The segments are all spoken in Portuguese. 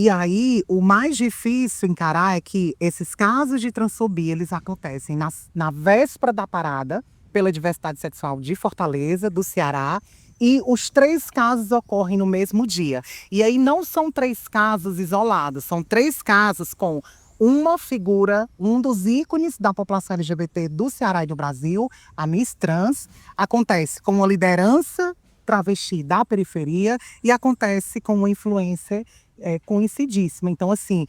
E aí, o mais difícil encarar é que esses casos de transfobia, eles acontecem na véspera da parada pela diversidade sexual de Fortaleza, do Ceará, e os 3 casos ocorrem no mesmo dia. E aí não são 3 casos isolados, são 3 casos com uma figura, um dos ícones da população LGBT do Ceará e do Brasil, a Miss Trans. Acontece com uma liderança travesti da periferia e acontece com uma influencer conhecidíssima. Então, assim,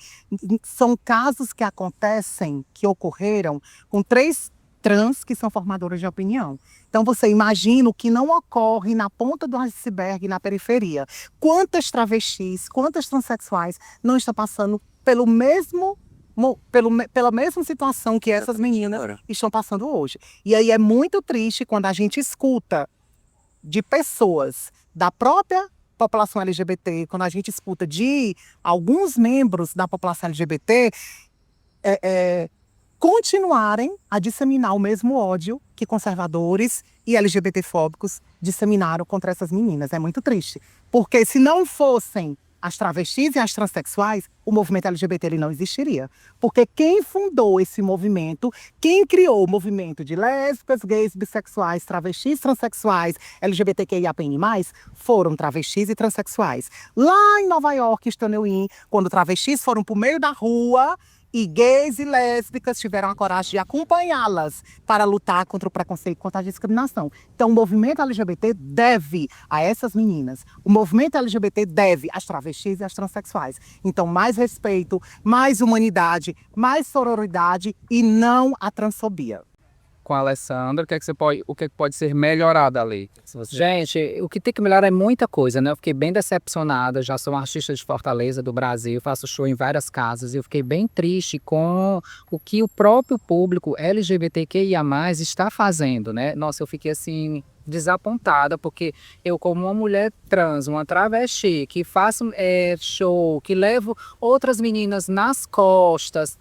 são casos que acontecem, que ocorreram com 3 trans que são formadoras de opinião. Então, você imagina o que não ocorre na ponta do iceberg, na periferia. Quantas travestis, quantas transexuais não estão passando pela mesma situação que essas meninas estão passando hoje. E aí é muito triste quando a gente escuta de pessoas da própria população LGBT, quando a gente escuta de alguns membros da população LGBT continuarem a disseminar o mesmo ódio que conservadores e LGBTfóbicos disseminaram contra essas meninas. É muito triste. Porque se não fossem as travestis e as transexuais, o movimento LGBT ele não existiria. Porque quem fundou esse movimento, quem criou o movimento de lésbicas, gays, bissexuais, travestis, transexuais, LGBTQIAPN+, foram travestis e transexuais. Lá em Nova York, Stonewall, quando travestis foram para o meio da rua e gays e lésbicas tiveram a coragem de acompanhá-las para lutar contra o preconceito, contra a discriminação. Então, o movimento LGBT deve a essas meninas. O movimento LGBT deve às travestis e às transexuais. Então, mais respeito, mais humanidade, mais sororidade e não a transfobia. Com a Alessandra, o que pode ser melhorado ali? Gente, o que tem que melhorar é muita coisa, né? Eu fiquei bem decepcionada, já sou uma artista de Fortaleza, do Brasil, faço show em várias casas, e eu fiquei bem triste com o que o próprio público LGBTQIA+, está fazendo, né? Nossa, eu fiquei assim desapontada, porque eu, como uma mulher trans, uma travesti, que faço show, que levo outras meninas nas costas,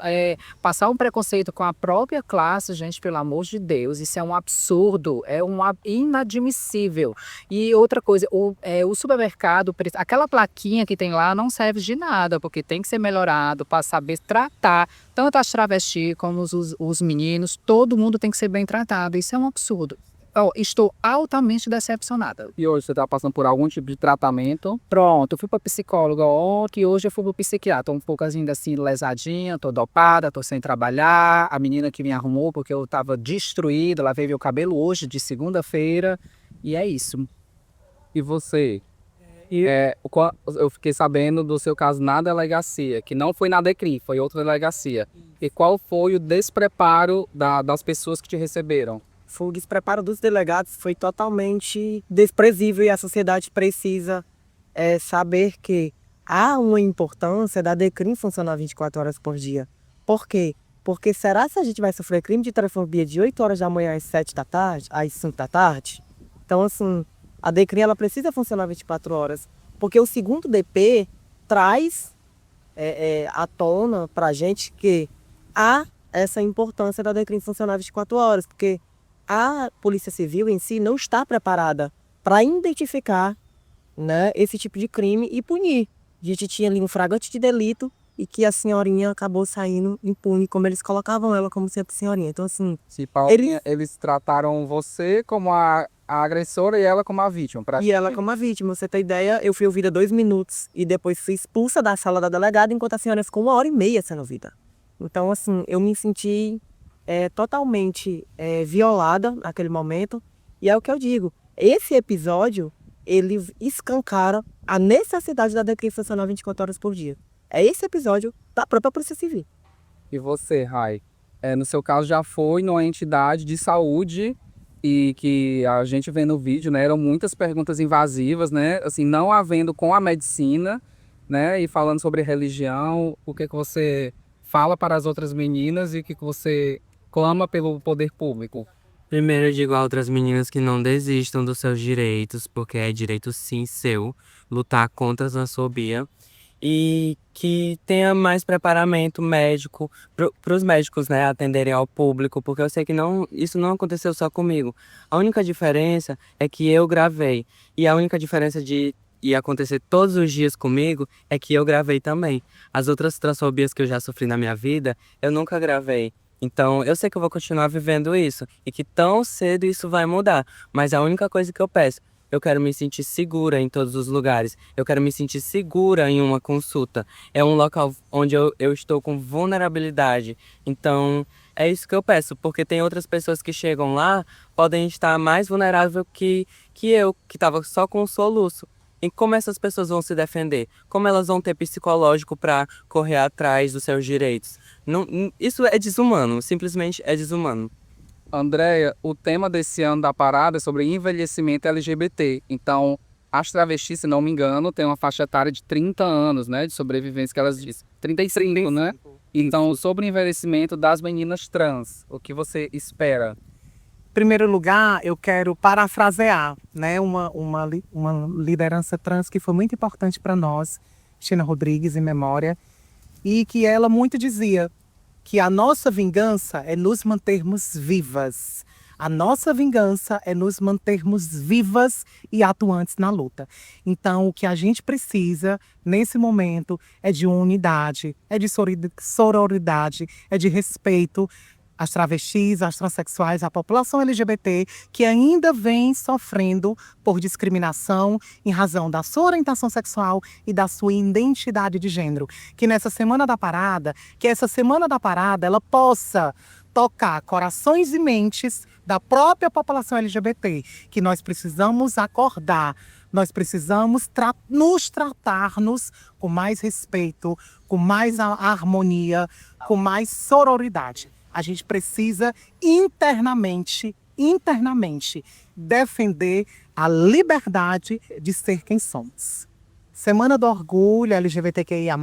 passar um preconceito com a própria classe, gente, pelo amor de Deus, isso é um absurdo, é inadmissível. E outra coisa, o supermercado, aquela plaquinha que tem lá não serve de nada, porque tem que ser melhorado para saber tratar tanto as travestis como os meninos, todo mundo tem que ser bem tratado, isso é um absurdo. Estou altamente decepcionada. E hoje você está passando por algum tipo de tratamento? Pronto, eu fui para psicóloga ontem, hoje eu fui para psiquiatra. Tô um pouco ainda assim lesadinha, tô dopada, tô sem trabalhar. A menina que me arrumou porque eu estava destruída, lavei meu cabelo hoje de segunda-feira e é isso. E você? Eu fiquei sabendo do seu caso na delegacia, que não foi na DECRIM, foi outra delegacia. E qual foi o despreparo das pessoas que te receberam? O despreparo dos delegados foi totalmente desprezível e a sociedade precisa saber que há uma importância da DECRIM funcionar 24 horas por dia. Por quê? Porque será que a gente vai sofrer crime de transfobia de 8 horas da manhã às 7 da tarde, às 5 da tarde? Então, assim, a DECRIM ela precisa funcionar 24 horas, porque o segundo DP traz à tona para a gente que há essa importância da DECRIM funcionar 24 horas, porque a Polícia Civil em si não está preparada para identificar, né, esse tipo de crime e punir. A gente tinha ali um flagrante de delito e que a senhorinha acabou saindo impune, como eles colocavam ela como sempre senhorinha. Então, assim... Eles trataram você como a agressora e ela como a vítima. E ela como a vítima. Você tem ideia, eu fui ouvida 2 minutos e depois fui expulsa da sala da delegada, enquanto a senhora ficou 1h30 sendo ouvida. Então, assim, eu me senti... totalmente violada naquele momento. E é o que eu digo, esse episódio, ele escancara a necessidade da DECRIM funcionar 24 horas por dia. É esse episódio da própria Polícia Civil. E você, Rai? No seu caso já foi numa entidade de saúde e que a gente vê no vídeo, né, eram muitas perguntas invasivas, né, assim, não havendo com a medicina, né, e falando sobre religião, o que você fala para as outras meninas e o que você clama pelo poder público? Primeiro, eu digo a outras meninas que não desistam dos seus direitos, porque é direito sim seu lutar contra a transfobia e que tenha mais preparamento médico para os médicos, né, atenderem ao público, porque eu sei que isso não aconteceu só comigo. A única diferença é que eu gravei e a única diferença de ia acontecer todos os dias comigo, é que eu gravei também. As outras transfobias que eu já sofri na minha vida, eu nunca gravei. Então, eu sei que eu vou continuar vivendo isso e que tão cedo isso vai mudar. Mas a única coisa que eu peço, eu quero me sentir segura em todos os lugares. Eu quero me sentir segura em uma consulta. É um local onde eu estou com vulnerabilidade. Então, é isso que eu peço, porque tem outras pessoas que chegam lá, podem estar mais vulnerável que eu, que estava só com um soluço. E como essas pessoas vão se defender? Como elas vão ter psicológico para correr atrás dos seus direitos? Isso é desumano, simplesmente é desumano. Andréia, o tema desse ano da parada é sobre envelhecimento LGBT. Então, as travestis, se não me engano, têm uma faixa etária de 30 anos, né, de sobrevivência, que elas dizem. 35, né? Então, sobre o envelhecimento das meninas trans, o que você espera? Em primeiro lugar, eu quero parafrasear, né, uma liderança trans que foi muito importante para nós, Cristina Rodrigues, em memória, e que ela muito dizia que a nossa vingança é nos mantermos vivas. A nossa vingança é nos mantermos vivas e atuantes na luta. Então, o que a gente precisa, nesse momento, é de unidade, é de sororidade, é de respeito às travestis, às transexuais, à população LGBT, que ainda vem sofrendo por discriminação em razão da sua orientação sexual e da sua identidade de gênero. Que nessa Semana da Parada, que essa Semana da Parada, ela possa tocar corações e mentes da própria população LGBT, que nós precisamos acordar, nós precisamos nos tratarmos com mais respeito, com mais harmonia, com mais sororidade. A gente precisa internamente defender a liberdade de ser quem somos. Semana do Orgulho LGBTQIA+,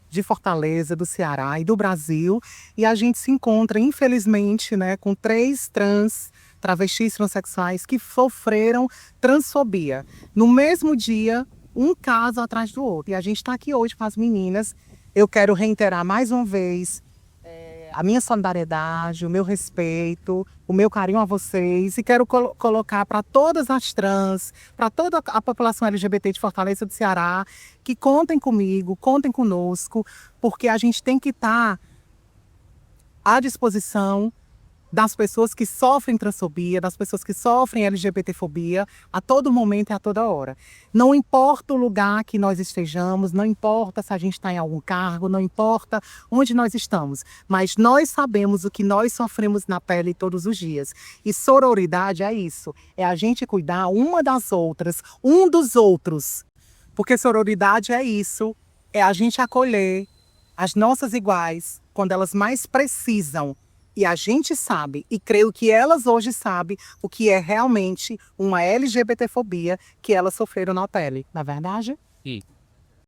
de Fortaleza, do Ceará e do Brasil. E a gente se encontra, infelizmente, né, com 3 travestis transexuais que sofreram transfobia. No mesmo dia, um caso atrás do outro. E a gente está aqui hoje com as meninas. Eu quero reiterar mais uma vez a minha solidariedade, o meu respeito, o meu carinho a vocês, e quero colocar para todas as trans, para toda a população LGBT de Fortaleza do Ceará, que contem comigo, contem conosco, porque a gente tem que estar à disposição das pessoas que sofrem transfobia, das pessoas que sofrem LGBTfobia a todo momento e a toda hora. Não importa o lugar que nós estejamos, não importa se a gente está em algum cargo, não importa onde nós estamos, mas nós sabemos o que nós sofremos na pele todos os dias. E sororidade é isso, é a gente cuidar uma das outras, um dos outros. Porque sororidade é isso, é a gente acolher as nossas iguais quando elas mais precisam. E a gente sabe, e creio que elas hoje sabem, o que é realmente uma LGBTfobia que elas sofreram na pele, não é verdade?